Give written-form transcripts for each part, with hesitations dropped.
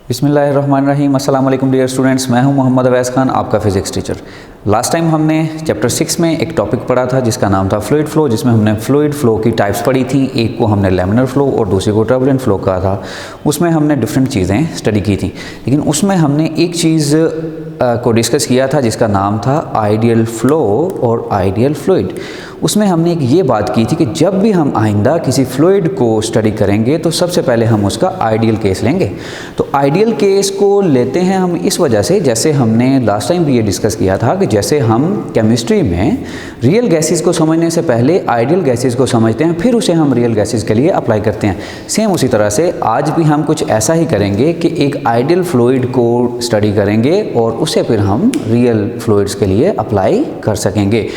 बिस्मिल्लाहिर्रहमानिर्रहीम। अस्सलाम वालेकुम डियर स्टूडेंट्स, मैं हूं मोहम्मद अवैस खान, आपका फ़िज़िक्स टीचर। लास्ट टाइम हमने चैप्टर 6 में एक टॉपिक पढ़ा था जिसका नाम था फ्लूइड फ्लो, जिसमें हमने फ्लूइड फ्लो की टाइप्स पढ़ी थी। एक को हमने लैमिनर फ्लो और दूसरे को टर्बुलेंट फ्लो कहा था। उसमें हमने डिफरेंट चीज़ें स्टडी की थी, लेकिन उसमें हमने एक चीज़ को डिस्कस किया था जिसका नाम था आइडियल फ्लो और आइडियल फ्लूइड। उसमें हमने एक ये बात की थी कि जब भी हम आइंदा किसी फ्लूइड को स्टडी करेंगे तो सबसे पहले हम उसका आइडियल केस लेंगे। तो आइडियल केस को लेते हैं हम इस वजह से, जैसे हमने लास्ट टाइम भी ये डिस्कस किया था कि जैसे हम केमिस्ट्री में रियल गैसेस को समझने से पहले आइडियल गैसेस को समझते हैं, फिर उसे हम रियल गैसेस के लिए अप्लाई करते हैं। सेम उसी तरह से आज भी हम कुछ ऐसा ही करेंगे कि एक आइडियल फ्लूइड को स्टडी करेंगे और उसे फिर हम रियल फ्लूइड्स के लिए अप्लाई कर सकेंगे।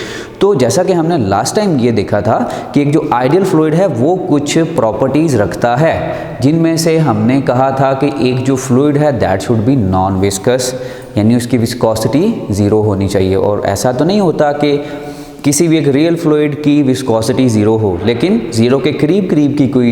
तो जैसा कि हमने लास्ट टाइम ये देखा था कि एक जो आइडियल फ्लूइड है वो कुछ प्रॉपर्टीज़ रखता है, जिनमें से हमने कहा था कि एक जो फ्लूइड है that should be non viscous, यानी उसकी विस्कोसिटी ज़ीरो होनी चाहिए। और ऐसा तो नहीं होता कि किसी भी एक रियल फ्लूइड की विस्कोसिटी ज़ीरो हो, लेकिन ज़ीरो के करीब करीब की कोई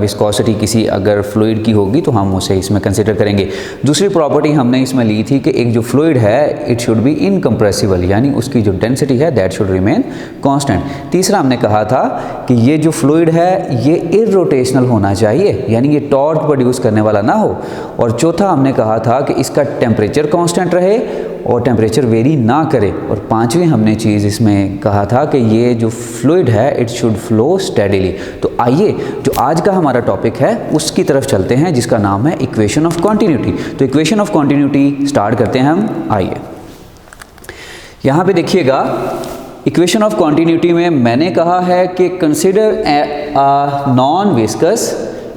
विस्कोसिटी किसी अगर फ्लूइड की होगी तो हम उसे इसमें कंसिडर करेंगे। दूसरी प्रॉपर्टी हमने इसमें ली थी कि एक जो फ्लूइड है इट शुड बी इनकम्प्रेसिबल, यानी उसकी जो डेंसिटी है दैट शुड रिमेन कांस्टेंट। तीसरा हमने कहा था कि ये जो फ्लूइड है ये इररोटेशनल होना चाहिए, यानी ये टॉर्क प्रोड्यूस करने वाला ना हो। और चौथा हमने कहा था कि इसका टेम्परेचर कांस्टेंट रहे और टेम्परेचर वेरी ना करे। और पांचवी हमने चीज़ इसमें कहा था कि ये जो फ्लूइड है इट शुड फ्लो स्टेडीली। तो आइए जो आज का हमारा टॉपिक है उसकी तरफ चलते हैं, जिसका नाम है इक्वेशन ऑफ कॉन्टिन्यूटी। तो इक्वेशन ऑफ कॉन्टिन्यूटी स्टार्ट करते हैं हम। आइए यहाँ पे देखिएगा, इक्वेशन ऑफ कॉन्टिन्यूटी में मैंने कहा है कि कंसिडर नॉन विस्कस,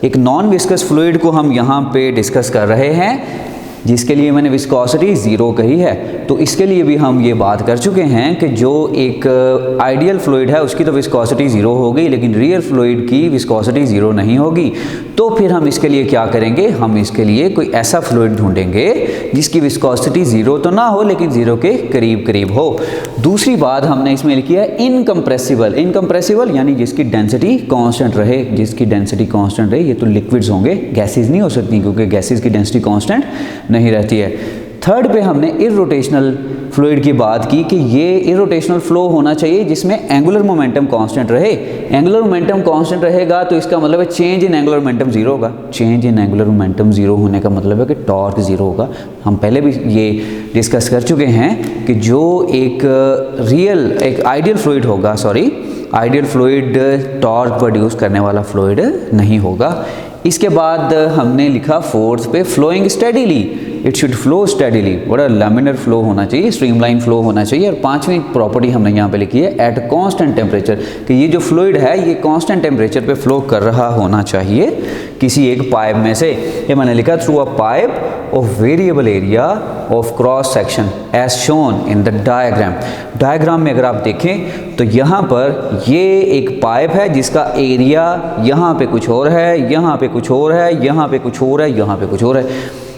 एक नॉन विस्कस फ्लूइड को हम यहाँ पे डिस्कस कर रहे हैं जिसके लिए मैंने विस्कोसिटी ज़ीरो कही है। तो इसके लिए भी हम ये बात कर चुके हैं कि जो एक आइडियल फ्लूइड है उसकी तो विस्कोसिटी ज़ीरो होगी, लेकिन रियल फ्लूइड की विस्कोसिटी ज़ीरो नहीं होगी। तो फिर हम इसके लिए क्या करेंगे, हम इसके लिए कोई ऐसा फ्लूइड ढूंढेंगे जिसकी विस्कोसिटी ज़ीरो तो ना हो लेकिन ज़ीरो के करीब करीब हो। दूसरी बात हमने इसमें लिखी है इनकम्प्रेसिबल। इनकम्प्रेसिबल यानी जिसकी डेंसिटी कांस्टेंट रहे, जिसकी डेंसिटी कांस्टेंट रहे। ये तो लिक्विड्स होंगे, गैसेस नहीं हो सकती क्योंकि गैसेस की डेंसिटी कांस्टेंट नहीं रहती है। थर्ड पे हमने इररोटेशनल फ्लूइड की बात की कि ये इररोटेशनल फ्लो होना चाहिए जिसमें एंगुलर मोमेंटम कांस्टेंट रहे। एंगुलर मोमेंटम कांस्टेंट रहेगा तो इसका मतलब है change in angular momentum zero होगा। Change in angular momentum zero होने का मतलब है कि टॉर्क ज़ीरो होगा। हम पहले भी ये डिस्कस कर चुके हैं कि जो एक आइडियल फ्लूइड होगा, आइडियल फ्लूइड टॉर्क प्रोड्यूस करने वाला फ्लूइड नहीं होगा। इसके बाद हमने लिखा फोर्थ पे flowing steadily, it should flow steadily, बड़ा लैमिनर फ्लो होना चाहिए, स्ट्रीमलाइन फ्लो होना चाहिए। और पांचवी प्रॉपर्टी हमने यहाँ पे लिखी है एट कांस्टेंट टेम्परेचर, कि ये जो फ्लूइड है ये कांस्टेंट टेम्परेचर पे फ्लो कर रहा होना चाहिए किसी एक पाइप में से। ये मैंने लिखा through a pipe of variable area of cross section as shown in the diagram. Diagram में अगर आप देखें तो यहाँ पर ये एक पाइप है जिसका एरिया यहाँ पे कुछ और है, यहाँ पे कुछ और है, यहाँ पे कुछ और है, यहाँ पे कुछ और है।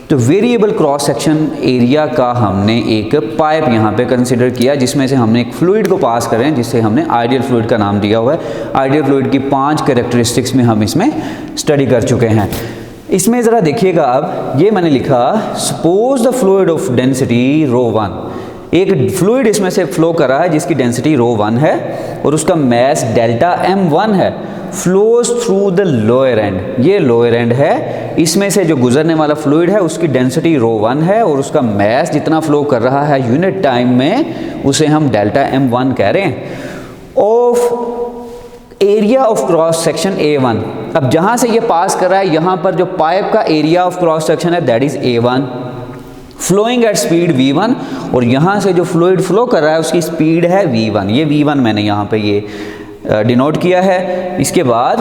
तो वेरिएबल क्रॉस सेक्शन एरिया का हमने एक पाइप यहाँ पे कंसिडर किया जिसमें से हमने एक फ्लूइड को पास कर रहे हैं जिससे हमने आइडियल फ्लूइड का नाम दिया हुआ है। आइडियल फ्लूइड की 5 कैरेक्टरिस्टिक्स में हम इसमें स्टडी कर चुके हैं। इसमें ज़रा देखिएगा, अब ये मैंने लिखा suppose the fluid of density ρ1। एक फ्लूइड इसमें से फ्लो कर रहा है जिसकी डेंसिटी ρ1 है और उसका मैस डेल्टा m1 है, flows through the lower and. ये लोअर एंड है, इसमें से जो गुजरने वाला फ्लूइड है उसकी डेंसिटी ρ1 है और उसका मैस जितना फ्लो कर रहा है यूनिट टाइम में उसे हम डेल्टा m1 कह रहे हैं। Of area of cross section A1। अब जहाँ से ये पास कर रहा है यहाँ पर जो पाइप का एरिया ऑफ क्रॉस सेक्शन है that is A1, flowing at speed v1, और यहाँ से जो फ्लूइड फ्लो कर रहा है उसकी स्पीड है v1। ये v1 मैंने यहाँ पे ये डिनोट किया है। इसके बाद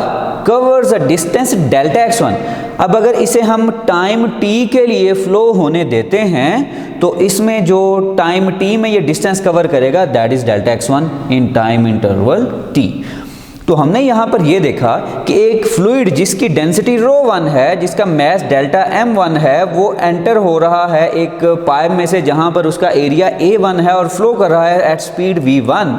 covers a distance delta x1। अब अगर इसे हम टाइम t के लिए फ्लो होने देते हैं तो इसमें जो टाइम t में ये डिस्टेंस कवर करेगा that is delta x1 in time interval t। तो हमने यहाँ पर ये देखा कि एक फ्लूइड जिसकी डेंसिटी ρ1 है, जिसका मैस डेल्टा m1 है, वो एंटर हो रहा है एक पाइप में से जहाँ पर उसका एरिया A1 है और फ्लो कर रहा है एट स्पीड v1।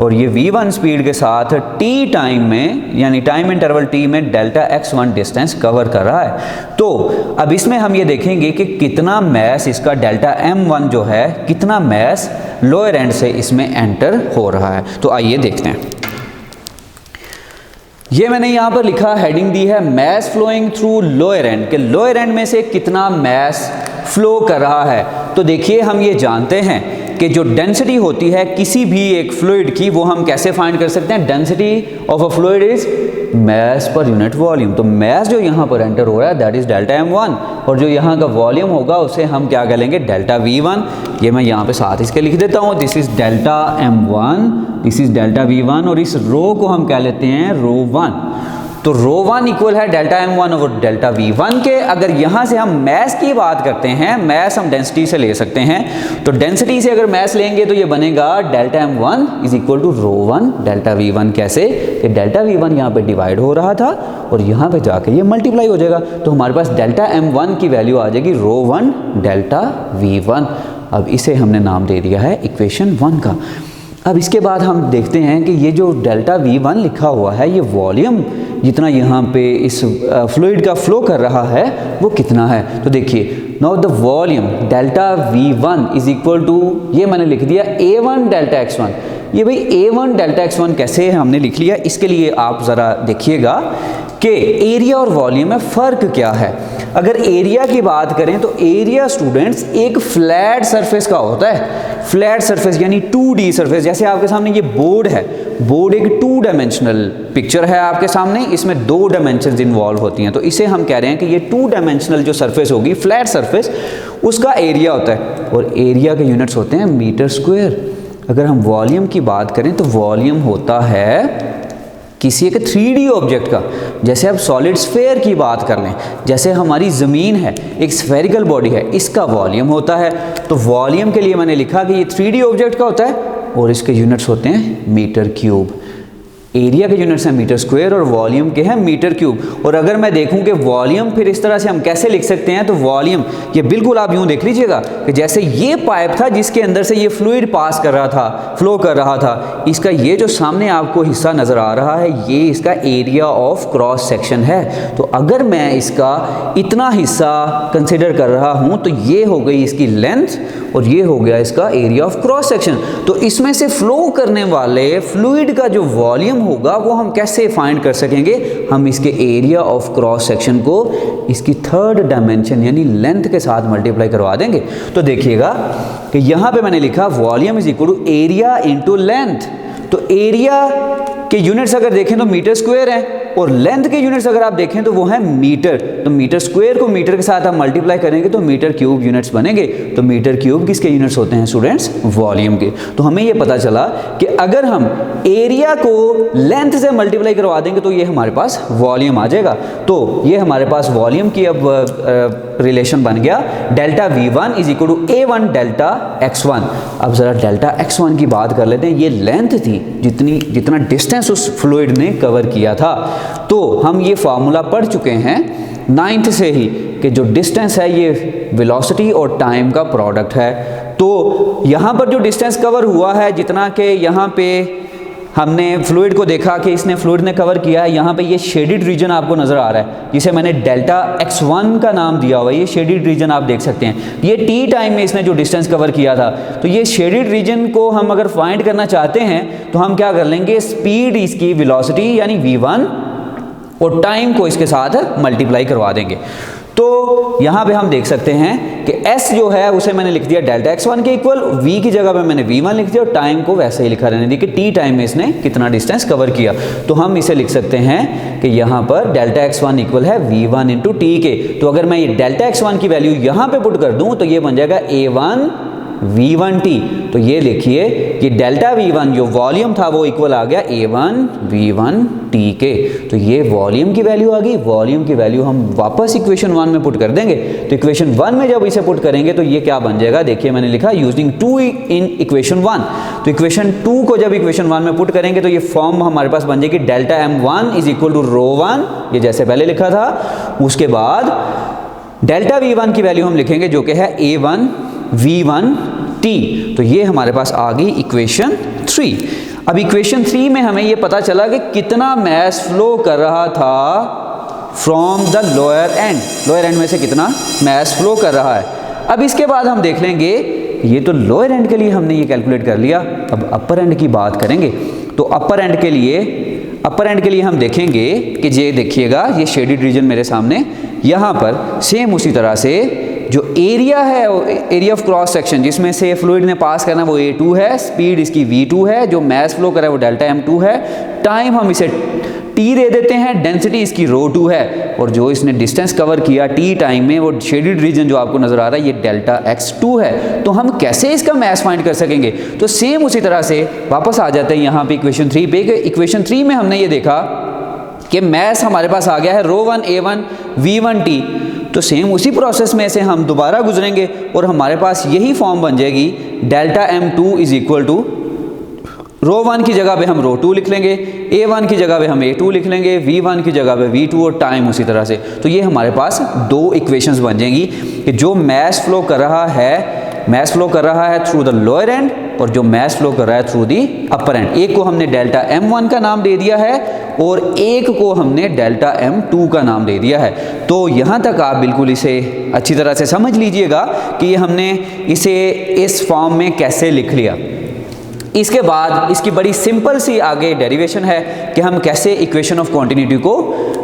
और ये v1 स्पीड के साथ t टाइम में यानी टाइम इंटरवल t में डेल्टा x1 डिस्टेंस कवर कर रहा है। तो अब इसमें हम ये देखेंगे कि कितना मैस इसका डेल्टा m1 जो है, कितना मैस लोअर एंड से इसमें एंटर हो रहा है। तो आइए देखते हैं। ये मैंने यहाँ पर लिखा, हेडिंग दी है mass flowing through lower end, के लोअर एंड में से कितना मैस फ्लो कर रहा है। तो देखिए हम ये जानते हैं कि जो डेंसिटी होती है किसी भी एक फ्लूइड की, वो हम कैसे फाइंड कर सकते हैं। Density of a fluid is mass per unit volume. तो मैस जो यहाँ पर एंटर हो रहा है दैट इज डेल्टा m1, और जो यहाँ का वॉल्यूम होगा उसे हम क्या कह लेंगे, डेल्टा v1। ये मैं यहाँ पे साथ इसके लिख देता हूँ, this is delta m1, this is delta v1, और इस रो को हम कह लेते हैं रो 1। तो रो 1 इक्वल है delta m1 over delta v1 के। अगर यहाँ से हम मैस की बात करते हैं, मैस हम डेंसिटी से ले सकते हैं, तो डेंसिटी से अगर मैस लेंगे तो ये बनेगा delta m1 is equal to rho 1 delta v1। कैसे, कि डेल्टा v1 यहाँ पे डिवाइड हो रहा था और यहाँ पे जाके ये मल्टीप्लाई हो जाएगा, तो हमारे पास डेल्टा m1 की वैल्यू आ जाएगी रो 1 डेल्टा v1। अब इसे हमने नाम दे दिया है इक्वेशन 1 का। अब इसके बाद हम देखते हैं कि ये जो डेल्टा v1 लिखा हुआ है, ये वॉल्यूम जितना यहाँ पे इस फ्लूइड का फ्लो कर रहा है वो कितना है। तो देखिए, now the volume delta v1 is equal to, ये मैंने लिख दिया a1 डेल्टा x1। ये भाई a1 डेल्टा x1 कैसे हमने लिख लिया, इसके लिए आप ज़रा देखिएगा कि एरिया और वॉल्यूम में फ़र्क क्या है। अगर एरिया की बात करें तो एरिया स्टूडेंट्स एक फ्लैट सरफेस का होता है। फ्लैट सरफेस यानी 2D सरफेस। जैसे आपके सामने ये बोर्ड है, बोर्ड एक 2 डायमेंशनल पिक्चर है आपके सामने, इसमें 2 डायमेंशंस इन्वॉल्व होती हैं। तो इसे हम कह रहे हैं कि ये 2 डायमेंशनल जो सरफेस होगी, फ्लैट सरफेस, उसका एरिया होता है, और एरिया के यूनिट्स होते हैं मीटर स्क्वायर। अगर हम वॉल्यूम की बात करें तो वॉल्यूम होता है किसी एक 3D ऑब्जेक्ट का। जैसे अब सॉलिड स्फेयर की बात कर लें, जैसे हमारी ज़मीन है, एक स्फेरिकल बॉडी है, इसका वॉल्यूम होता है। तो वॉल्यूम के लिए मैंने लिखा कि ये 3D ऑब्जेक्ट का होता है और इसके यूनिट्स होते हैं मीटर क्यूब। एरिया के यूनिट्स हैं मीटर स्क्वायर और वॉल्यूम के हैं मीटर क्यूब। और अगर मैं देखूं कि वॉल्यूम फिर इस तरह से हम कैसे लिख सकते हैं, तो वॉल्यूम ये बिल्कुल आप यूं देख लीजिएगा कि जैसे ये पाइप था जिसके अंदर से ये फ्लूइड पास कर रहा था, फ्लो कर रहा था, इसका ये जो सामने आपको हिस्सा नज़र आ रहा है, ये इसका एरिया ऑफ क्रॉस सेक्शन है। तो अगर मैं इसका इतना हिस्सा कंसिडर कर रहा हूँ तो ये हो गई इसकी लेंथ और ये हो गया इसका एरिया ऑफ क्रॉस सेक्शन। तो इसमें से फ्लो करने वाले फ्लूइड का जो वॉल्यूम होगा वो हम कैसे फाइंड कर सकेंगे, हम इसके एरिया ऑफ क्रॉस सेक्शन को इसकी 3rd डायमेंशन यानी लेंथ के साथ मल्टीप्लाई करवा देंगे। तो देखिएगा कि यहाँ पे मैंने लिखा volume is equal to area into length. तो एरिया के यूनिट्स अगर देखें तो मीटर स्क्वायर है और लेंथ के यूनिट्स अगर आप देखें तो वो है मीटर। तो मीटर स्क्वायर को मीटर के साथ आप मल्टीप्लाई करेंगे तो मीटर क्यूब यूनिट्स बनेंगे। तो मीटर क्यूब किसके यूनिट्स होते हैं स्टूडेंट्स, वॉल्यूम के। तो हमें ये पता चला कि अगर हम एरिया को लेंथ से मल्टीप्लाई करवा देंगे तो ये हमारे पास वॉल्यूम आ जाएगा। तो ये हमारे पास वॉल्यूम की अब रिलेशन बन गया, delta v1 is equal to a1 delta x1। अब ज़रा डेल्टा x1 की बात कर लेते हैं। ये लेंथ थी जितना डिस्टेंस उस फ्लूइड ने कवर किया था। तो हम ये फार्मूला पढ़ चुके हैं 9th से ही कि जो डिस्टेंस है ये वेलोसिटी और टाइम का प्रोडक्ट है। तो यहाँ पर जो डिस्टेंस कवर हुआ है, जितना कि यहाँ पे हमने फ्लूइड को देखा कि इसने फ्लूइड ने कवर किया है, यहाँ पे ये शेडिड रीजन आपको नज़र आ रहा है जिसे मैंने डेल्टा x1 का नाम दिया हुआ है। ये शेडिड रीजन आप देख सकते हैं। ये t टाइम में इसने जो डिस्टेंस कवर किया था, तो ये शेडिड रीजन को हम अगर फाइंड करना चाहते हैं तो हम क्या कर लेंगे, स्पीड इसकी वेलोसिटी यानी v1 और टाइम को इसके साथ मल्टीप्लाई करवा देंगे। तो यहाँ पे हम देख सकते हैं कि s जो है उसे मैंने लिख दिया डेल्टा x1 के इक्वल, v की जगह पे मैंने v1 लिख दिया और टाइम को वैसे ही लिखा रहने दिया कि t टाइम में इसने कितना डिस्टेंस कवर किया। तो हम इसे लिख सकते हैं कि यहाँ पर डेल्टा x1 इक्वल है v1 इंटू टी के। तो अगर मैं ये डेल्टा x1 की वैल्यू यहाँ पे पुट कर दूँ तो ये बन जाएगा a1 v1t। तो ये देखिए कि डेल्टा v1 जो वॉल्यूम था वो इक्वल आ गया a1 v1t के। तो ये वॉल्यूम की वैल्यू आ गई। वॉल्यूम की वैल्यू हम वापस इक्वेशन 1 में पुट कर देंगे। तो इक्वेशन 1 में जब इसे पुट करेंगे तो ये क्या बन जाएगा, देखिए मैंने लिखा यूजिंग 2 इन इक्वेशन 1। तो इक्वेशन 2 को जब इक्वेशन 1 में पुट करेंगे तो ये फॉर्म हमारे पास बन जाएगी delta m1 is equal to rho 1, ये जैसे पहले लिखा था। उसके बाद डेल्टा v1 की वैल्यू हम लिखेंगे जो कि है a1 v1t। तो ये हमारे पास आ गई इक्वेशन 3। अब इक्वेशन 3 में हमें ये पता चला कि कितना मैस फ्लो कर रहा था फ्रॉम द लोअर एंड में से कितना मैस फ्लो कर रहा है। अब इसके बाद हम देख लेंगे, ये तो लोअर एंड के लिए हमने ये कैलकुलेट कर लिया, अब अपर एंड की बात करेंगे। तो अपर एंड के लिए हम देखेंगे कि ये देखिएगा, ये शेडेड रीजन मेरे सामने, यहाँ पर सेम उसी तरह से जो एरिया है, एरिया ऑफ क्रॉस सेक्शन जिसमें से फ्लूइड ने पास करना वो A2 है, स्पीड इसकी V2 है, जो मैस फ्लो कर रहा है वो डेल्टा M2 है, टाइम हम इसे T दे देते हैं, डेंसिटी इसकी ρ2 है, और जो इसने डिस्टेंस कवर किया T टाइम में वो शेडेड रीजन जो आपको नजर आ रहा है ये डेल्टा X2 है। तो हम कैसे इसका मैस फाइंड कर सकेंगे? तो सेम उसी तरह से वापस आ जाते हैं यहाँ पे इक्वेशन 3 पे। इक्वेशन 3 में हमने ये देखा कि मैस हमारे पास आ गया है ρ1 A1 V1T। तो सेम उसी प्रोसेस में से हम दोबारा गुजरेंगे और हमारे पास यही फॉर्म बन जाएगी, delta M2 is equal to ρ1 की जगह पे हम ρ2 लिख लेंगे, A1 की जगह पे हम A2 लिख लेंगे, V1 की जगह पे V2 और टाइम उसी तरह से। तो ये हमारे पास दो इक्वेशंस बन जाएंगी कि जो मैस फ्लो कर रहा है थ्रू द लोअर एंड और जो मैस फ्लो कर रहा है थ्रू दी अपर एंड। एक को हमने डेल्टा M1 का नाम दे दिया है और एक को हमने डेल्टा M2 का नाम दे दिया है। तो यहाँ तक आप बिल्कुल इसे अच्छी तरह से समझ लीजिएगा कि हमने इसे इस फॉर्म में कैसे लिख लिया। इसके बाद इसकी बड़ी सिंपल सी आगे डेरिवेशन है कि हम कैसे इक्वेशन ऑफ क्वांटिटी को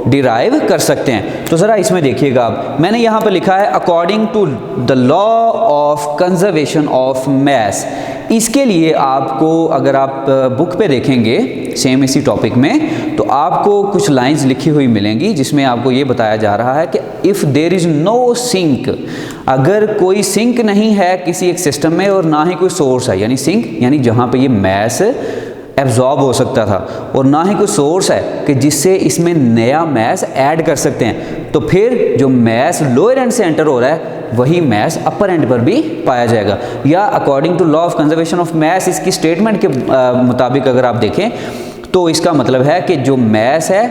डिराइव कर सकते हैं। तो ज़रा इसमें देखिएगा, आप मैंने यहाँ पर लिखा है according to the law of conservation of mass. इसके लिए आपको, अगर आप बुक पे देखेंगे सेम इसी टॉपिक में, तो आपको कुछ लाइंस लिखी हुई मिलेंगी जिसमें आपको ये बताया जा रहा है कि if there is no sink, अगर कोई सिंक नहीं है किसी एक सिस्टम में और ना ही कोई सोर्स है, यानी सिंक यानी जहाँ पे ये मैस एब्जॉर्ब हो सकता था, और ना ही कोई सोर्स है कि जिससे इसमें नया मैस ऐड कर सकते हैं, तो फिर जो मैस लोअर एंड से एंटर हो रहा है वही मैस अपर एंड पर भी पाया जाएगा। या according to law of conservation of mass, इसकी स्टेटमेंट के मुताबिक अगर आप देखें तो इसका मतलब है कि जो मैस है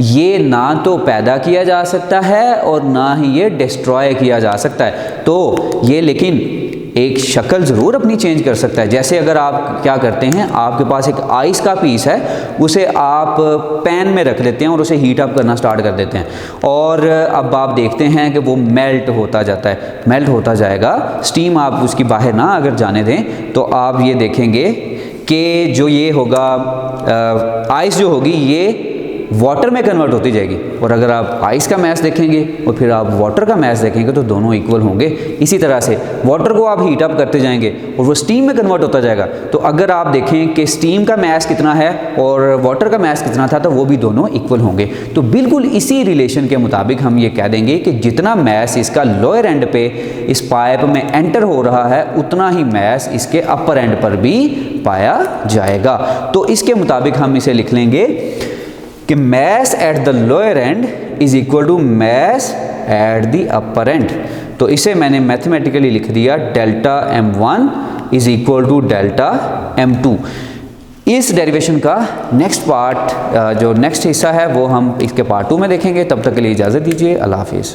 ये ना तो पैदा किया जा सकता है और ना ही ये डिस्ट्रॉय किया जा सकता है। तो ये लेकिन एक शक्ल ज़रूर अपनी चेंज कर सकता है। जैसे अगर आप क्या करते हैं, आपके पास एक आइस का पीस है, उसे आप पैन में रख देते हैं और उसे हीट अप करना स्टार्ट कर देते हैं, और अब आप देखते हैं कि वो मेल्ट होता जाता है, मेल्ट होता जाएगा। स्टीम आप उसकी बाहर ना अगर जाने दें तो आप ये देखेंगे कि जो ये होगा आइस जो होगी ये वाटर में कन्वर्ट होती जाएगी। और अगर आप आइस का मैस देखेंगे और फिर आप वाटर का मैस देखेंगे तो दोनों इक्वल होंगे। इसी तरह से वाटर को आप हीट अप करते जाएंगे और वो स्टीम में कन्वर्ट होता जाएगा। तो अगर आप देखें कि स्टीम का मैस कितना है और वाटर का मैस कितना था, तो वो भी दोनों इक्वल होंगे। तो बिल्कुल इसी रिलेशन के मुताबिक हम ये कह देंगे कि जितना मैस इसका लोअर एंड पे इस पाइप में एंटर हो रहा है उतना ही मैस इसके अपर एंड पर भी पाया जाएगा। तो इसके मुताबिक हम इसे लिख लेंगे कि mass at the lower end is equal to mass at the upper end. तो इसे मैंने मैथमेटिकली लिख दिया, delta M1 is equal to delta M2। इस डेरिवेशन का नेक्स्ट पार्ट, जो नेक्स्ट हिस्सा है वो हम इसके पार्ट 2 में देखेंगे। तब तक के लिए इजाज़त दीजिए, अल्लाह हाफिज़।